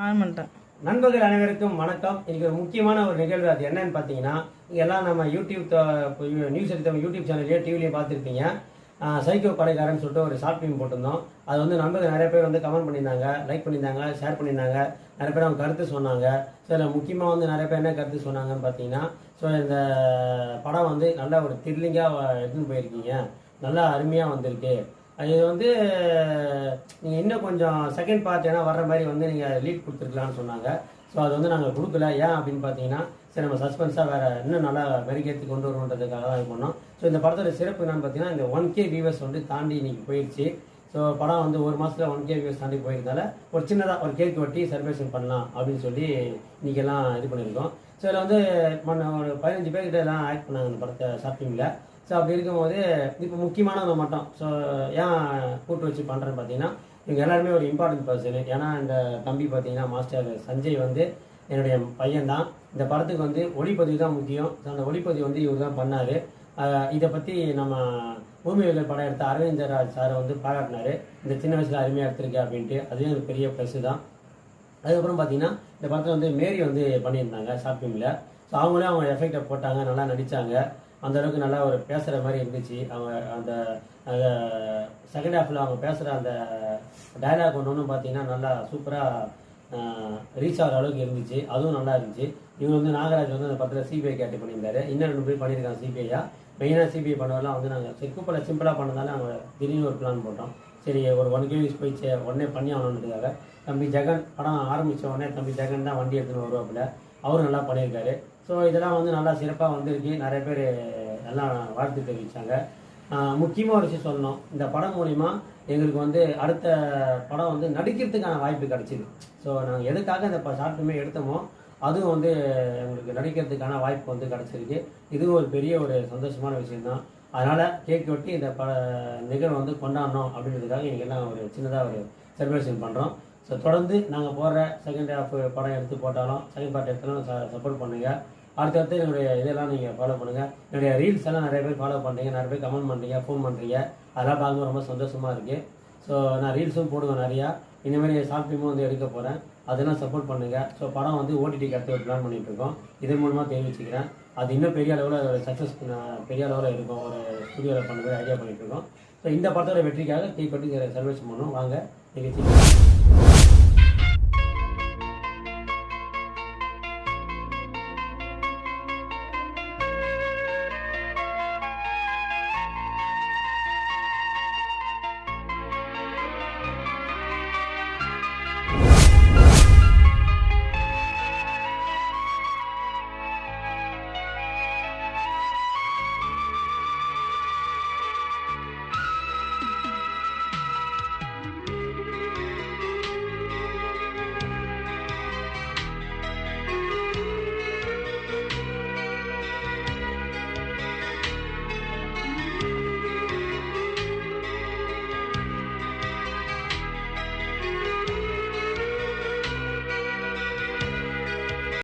ஆமாண்டேன். நண்பர்கள் அனைவருக்கும் வணக்கம். இன்னைக்கு ஒரு முக்கியமான ஒரு நிகழ்வு. அது என்னன்னு பார்த்தீங்கன்னா, இங்கே எல்லாம் நம்ம நியூஸ் எடுத்த யூடியூப் சேனல்லையோ டிவிலையும் பார்த்துருப்பீங்க. சைக்கோ கொலைகாரன்னு சொல்லிட்டு ஒரு ஷார்ட் ஃபிலிம் போட்டிருந்தோம். அது வந்து நண்பர்கள் நிறைய பேர் வந்து கமெண்ட் பண்ணியிருந்தாங்க, லைக் பண்ணியிருந்தாங்க, ஷேர் பண்ணியிருந்தாங்க. நிறைய பேர் அவங்க கருத்து சொன்னாங்க. ஸோ இதில் முக்கியமாக வந்து நிறைய பேர் என்ன கருத்து சொன்னாங்கன்னு பார்த்தீங்கன்னா, ஸோ இந்த படம் வந்து நல்ல ஒரு த்ரில்லிங்காக எடுத்துன்னு போயிருக்கீங்க, நல்லா அருமையாக வந்திருக்கு. அது வந்து நீங்கள் இன்னும் கொஞ்சம் செகண்ட் பார்ட் ஏன்னா வர்ற மாதிரி வந்து நீங்கள் லீட் கொடுத்துருக்கலான்னு சொன்னாங்க. ஸோ அது வந்து நாங்கள் கொடுக்கல. ஏன் அப்படின்னு பார்த்தீங்கன்னா, சரி நம்ம சஸ்பென்ஸாக வேறு இன்னும் நல்லா மெருகேற்றி கொண்டு வரணுன்றதுக்காக தான் இது பண்ணோம். ஸோ இந்த படத்தோட சிறப்பு என்னன்னு பார்த்தீங்கன்னா, இந்த 1K வியூவர்ஸ் வந்து தாண்டி இன்னைக்கு போயிடுச்சு. ஸோ படம் வந்து ஒரு மாதத்தில் 1K வியூவர்ஸ் தாண்டி போயிருந்தால ஒரு சின்னதாக ஒரு கேக் வெட்டி செலிப்ரேஷன் பண்ணலாம் அப்படின்னு சொல்லி இன்றைக்கெல்லாம் இது பண்ணியிருக்கோம். ஸோ இதில் வந்து ஒரு 15 பேர்கிட்ட எல்லாம் ஆக்ட் பண்ணாங்க இந்த படத்தை ஷார்ட் ஃபிலிமில். ஸோ அப்படி இருக்கும்போது இப்போ முக்கியமானவங்க மட்டும் ஸோ ஏன் கூட்டு வச்சு பண்ணுறேன்னு பார்த்தீங்கன்னா, இவங்க எல்லாருமே ஒரு இம்பார்ட்டன்ட் பர்சன். ஏன்னா இந்த தம்பி பார்த்தீங்கன்னா மாஸ்டர் சஞ்சய் வந்து என்னுடைய பையன்தான். இந்த படத்துக்கு வந்து ஒளிப்பதிவு தான் முக்கியம். ஸோ அந்த ஒளிப்பதிவு வந்து இவர் தான் பண்ணார். இதை பற்றி நம்ம பூமிகள் படம் எடுத்த அரவிந்தராஜ் சாரை வந்து பாராட்டினார். இந்த சின்ன வயசில் அருமையாக எடுத்திருக்கேன் அப்படின்ட்டு. அதுவே ஒரு பெரிய ப்ளஸ்ஸு தான். அதுக்கப்புறம் பார்த்தீங்கன்னா இந்த படத்தில் வந்து மேரி வந்து பண்ணியிருந்தாங்க ஷார்ட் ஃபிலிமில். ஸோ அவங்களே அவங்க எஃபெக்டை போட்டாங்க, நல்லா நடித்தாங்க. அந்த அளவுக்கு நல்லா ஒரு பேசுகிற மாதிரி இருந்துச்சு. அவங்க அந்த செகண்ட் ஹாஃபில் அவங்க பேசுகிற அந்த டைலாக் ஒன்று பார்த்தீங்கன்னா நல்லா சூப்பராக ரீச் ஆகிற அளவுக்கு இருந்துச்சு. அதுவும் நல்லா இருந்துச்சு. இவங்க வந்து நாகராஜ் வந்து அந்த படத்தில் சிபிஐ கேட்டு பண்ணியிருந்தாரு. இன்னும் 2 பேர் பண்ணியிருக்காங்க சிபிஐயா. மெயினாக சிபிஐ பண்ணவெல்லாம் வந்து நாங்கள் சரி கூப்பிட சிம்பிளாக பண்ணதால நாங்கள் திடீர்னு ஒரு பிளான் போட்டோம். சரி ஒரு 1K வியூஸ் போயிடுச்சு, உடனே பண்ணி ஆகணுன்றதுக்காக தம்பி ஜெகன் படம் ஆரம்பித்த உடனே தம்பி ஜெகன் தான் வண்டி எடுத்துன்னு வருவாப்புல. அவரும் நல்லா பண்ணியிருக்காரு. ஸோ இதெல்லாம் வந்து நல்லா சிறப்பாக வந்திருக்கு. நிறைய பேர் எல்லாம் வாழ்த்து தெரிவித்தாங்க. முக்கியமாக ஒரு விஷயம் சொல்லணும், இந்த படம் மூலிமா எங்களுக்கு வந்து அடுத்த படம் வந்து நடிக்கிறதுக்கான வாய்ப்பு கிடச்சிது. ஸோ நாங்கள் எதுக்காக இந்த ஷார்ட் ஃபிலிமே எடுத்தோமோ அதுவும் வந்து எங்களுக்கு நடிக்கிறதுக்கான வாய்ப்பு வந்து கிடச்சிருக்கு. இதுவும் ஒரு பெரிய ஒரு சந்தோஷமான விஷயம்தான். அதனால் கேக் வெட்டி இந்த நிகழ்வை வந்து கொண்டாடணும் அப்படின்றதுக்காக இன்றைக்கி எல்லாம் ஒரு சின்னதாக ஒரு செலிப்ரேஷன் பண்ணுறோம். ஸோ தொடர்ந்து நாங்கள் போடுற செகண்ட் ஹாஃப் படம் எடுத்து போட்டாலும் செகண்ட் பார்ட் எடுத்தாலும் சப்போர்ட் பண்ணுங்கள். அடுத்தடுத்து என்னுடைய இதெல்லாம் நீங்கள் ஃபாலோ பண்ணுங்கள். என்னுடைய ரீல்ஸ் எல்லாம் நிறைய பேர் ஃபாலோ பண்ணுறீங்க, நிறைய பேர் கமெண்ட் பண்ணுறீங்க, ஃபோன் பண்ணுறீங்க. அதெல்லாம் பார்க்கும்போது ரொம்ப சந்தோஷமாக இருக்குது. ஸோ நான் ரீல்ஸும் போடுவேன் நிறையா. இந்தமாதிரி ஷார்ட் ஃபிலிமும் வந்து எடுக்க போகிறேன். அதெல்லாம் சப்போர்ட் பண்ணுங்கள். ஸோ படம் வந்து ஓடிடிக்கு அடுத்து ஒரு பிளான் பண்ணிகிட்ருக்கோம். இதன் மூலமாக தெரிவிச்சுக்கிறேன். அது இன்னும் பெரிய அளவில் ஒரு சக்ஸஸ் பெரிய அளவில் இருக்கும். ஒரு ஸ்டுடியோவில் பண்ண ஐடியா பண்ணிகிட்ருக்கோம். ஸோ இந்த படத்தோட வெற்றிக்காக கேக் வெட்டி செலிப்ரேஷன் பண்ணோம். வாங்க நிகழ்ச்சி.